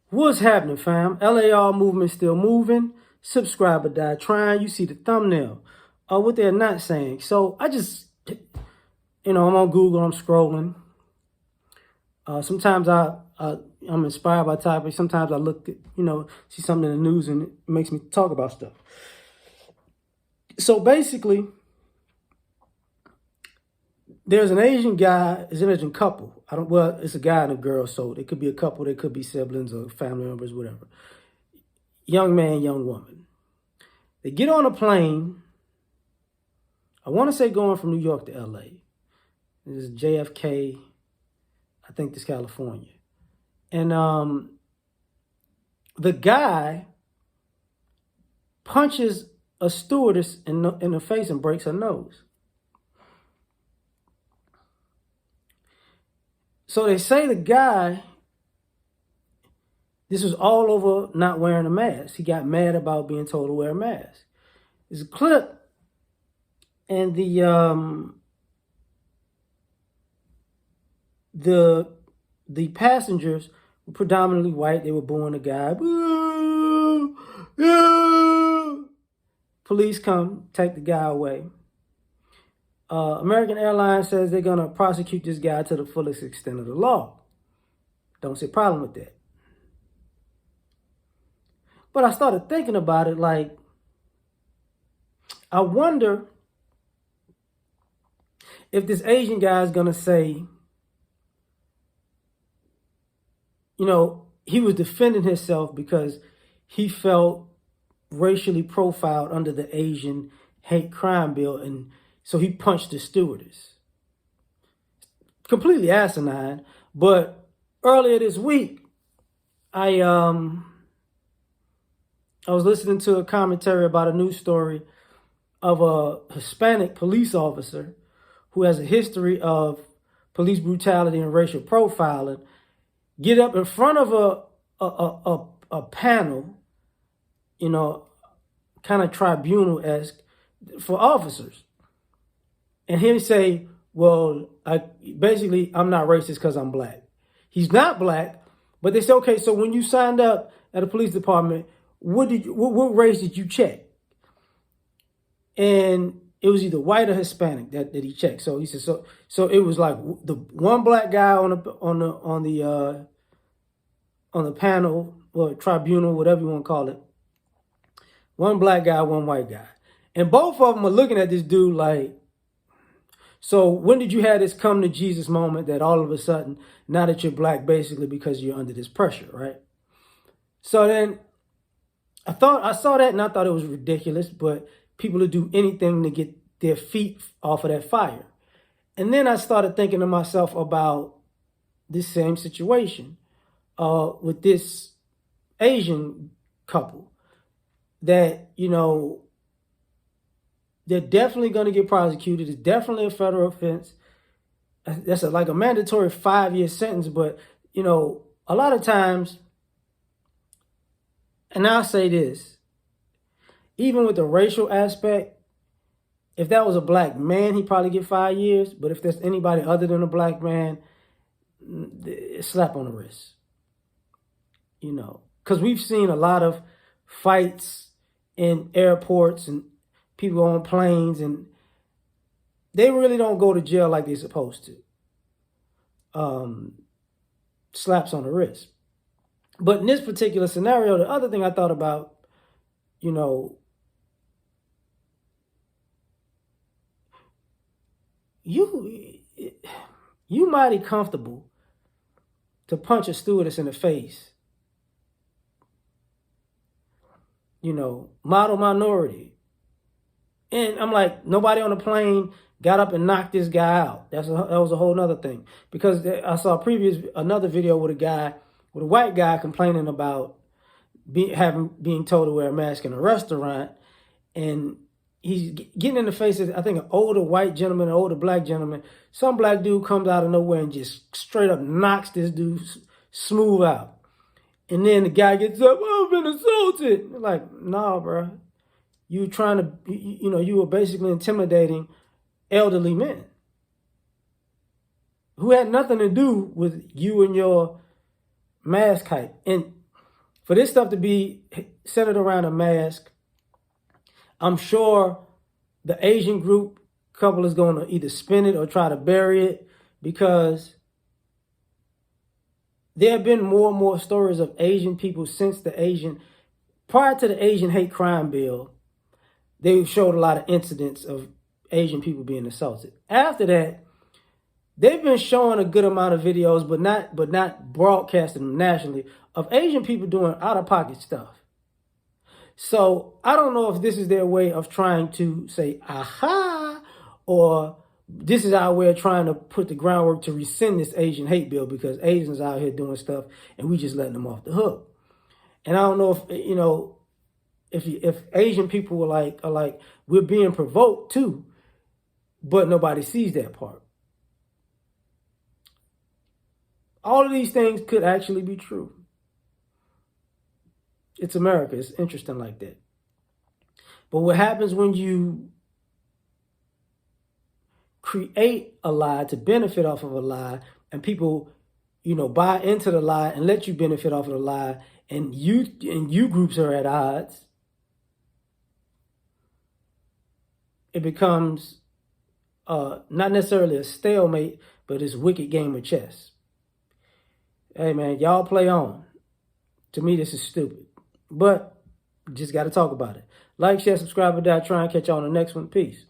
What's happening, fam? L.A.R movement still moving. Subscriber died trying. You see the thumbnail. What they're not saying. So I just, I'm on Google. I'm scrolling. Sometimes I'm inspired by topics. Sometimes I look at, see something in the news and it makes me talk about stuff. So basically, there's an Asian guy, it's an Asian couple. It's a guy and a girl, so it could be a couple, they could be siblings or family members, whatever. Young man, young woman. They get on a plane. I want to say going from New York to L.A. This is JFK. I think this is California. And the guy punches a stewardess in the face and breaks her nose. So they say the guy, this was all over not wearing a mask. He got mad about being told to wear a mask. There's a clip, and the passengers were predominantly white. They were booing the guy. Boo! Boo! Police come, take the guy away. American Airlines says they're going to prosecute this guy to the fullest extent of the law. Don't see a problem with that. But I started thinking about it, like, I wonder if this Asian guy is going to say, he was defending himself because he felt racially profiled under the Asian hate crime bill, and so he punched the stewardess. Completely asinine. But earlier this week, I was listening to a commentary about a news story of a Hispanic police officer who has a history of police brutality and racial profiling get up in front of a panel, kind of tribunal-esque for officers. And he'll say, well, I'm not racist because I'm black. He's not black, but they say, okay, so when you signed up at a police department, what race did you check? And it was either white or Hispanic that he checked. So he said, so it was like the one black guy on the panel or tribunal, whatever you want to call it. One black guy, one white guy. And both of them are looking at this dude like, so when did you have this come to Jesus moment that all of a sudden, now that you're black, basically because you're under this pressure, right? So then I saw that and I thought it was ridiculous, but people would do anything to get their feet off of that fire. And then I started thinking to myself about this same situation with this Asian couple that, they're definitely going to get prosecuted. It's definitely a federal offense. That's like a mandatory 5-year sentence. But, a lot of times, and I'll say this, even with the racial aspect, if that was a black man, he'd probably get 5 years. But if there's anybody other than a black man, slap on the wrist. Because we've seen a lot of fights in airports and people on planes, and they really don't go to jail like they're supposed to. Slaps on the wrist. But in this particular scenario, the other thing I thought about, you mighty comfortable to punch a stewardess in the face. Model minority. And I'm like, nobody on the plane got up and knocked this guy out. That was a whole nother thing. Because I saw another video with a white guy complaining about being told to wear a mask in a restaurant. And he's getting in the face of, I think, an older white gentleman, an older black gentleman. Some black dude comes out of nowhere and just straight up knocks this dude smooth out. And then the guy gets up, I've been assaulted. Like, nah, bro. You were trying to, you were basically intimidating elderly men who had nothing to do with you and your mask hype. And For this stuff to be centered around a mask, I'm sure the Asian group couple is going to either spin it or try to bury it, because there have been more and more stories of Asian people since prior to the Asian hate crime bill. They showed a lot of incidents of Asian people being assaulted. After that, they've been showing a good amount of videos, but not broadcasting them nationally, of Asian people doing out-of-pocket stuff. So I don't know if this is their way of trying to say, aha, or this is our way of trying to put the groundwork to rescind this Asian hate bill, because Asians out here doing stuff and we just letting them off the hook. And I don't know if Asian people are like, we're being provoked too, but nobody sees that part. All of these things could actually be true. It's America. It's interesting like that. But what happens when you create a lie to benefit off of a lie, and people, buy into the lie and let you benefit off of the lie, and you groups are at odds, it becomes not necessarily a stalemate, but it's a wicked game of chess. Hey man, y'all play on. To me, this is stupid. But just got to talk about it. Like, share, subscribe, or die. Try and catch you on the next one. Peace.